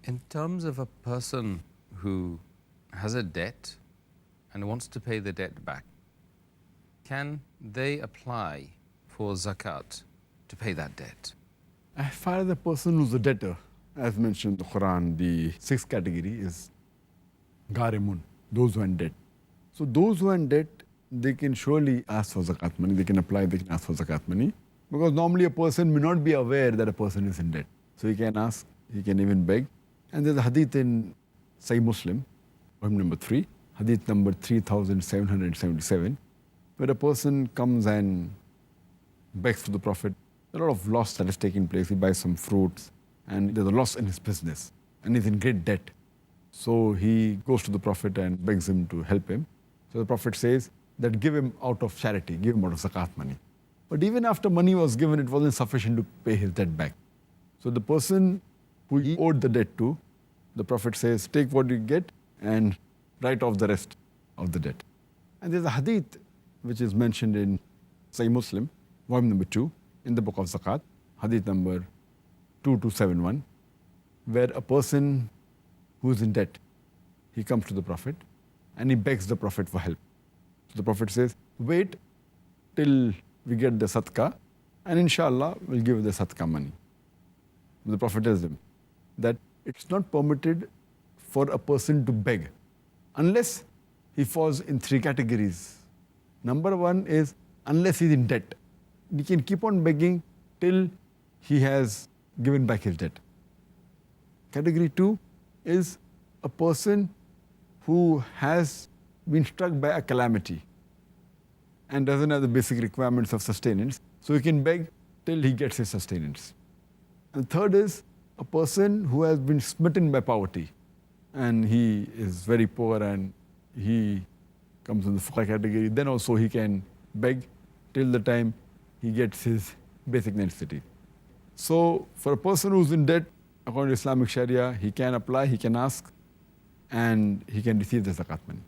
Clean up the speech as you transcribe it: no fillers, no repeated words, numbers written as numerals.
In terms of a person who has a debt and wants to pay the debt back, can they apply for zakat to pay that debt? As far as the person who's a debtor, as mentioned in the Quran, the sixth category is Garimun, those who are in debt. So those who are in debt, they can surely ask for zakat money, they can apply, they can ask for zakat money. Because normally a person may not be aware that a person is in debt. So he can ask, he can even beg. And there's a hadith in Sahih Muslim, volume number 3, hadith number 3777, where a person comes and begs to the Prophet. A lot of loss that is taking place. He buys some fruits and there's a loss in his business and he's in great debt. So he goes to the Prophet and begs him to help him. So the Prophet says that give him out of charity, give him out of zakat money. But even after money was given, it wasn't sufficient to pay his debt back. So the person who he owed the debt to, the Prophet says, take what you get and write off the rest of the debt. And there's a hadith which is mentioned in Sahih Muslim, volume number 2, in the book of Zakat, hadith number 2271, where a person who is in debt, he comes to the Prophet and he begs the Prophet for help. So the Prophet says, wait till we get the sadaqah and inshallah we'll give you the sadaqah money. The Prophet tells him that it's not permitted for a person to beg unless he falls in 3 categories. Number 1 is unless he's in debt. He can keep on begging till he has given back his debt. Category 2 is a person who has been struck by a calamity and doesn't have the basic requirements of sustenance, so he can beg till he gets his sustenance. And third is a person who has been smitten by poverty and he is very poor and he comes in the fuqara category, then also he can beg till the time he gets his basic necessity. So for a person who's in debt, according to Islamic Sharia, he can apply, he can ask, and he can receive the zakat money.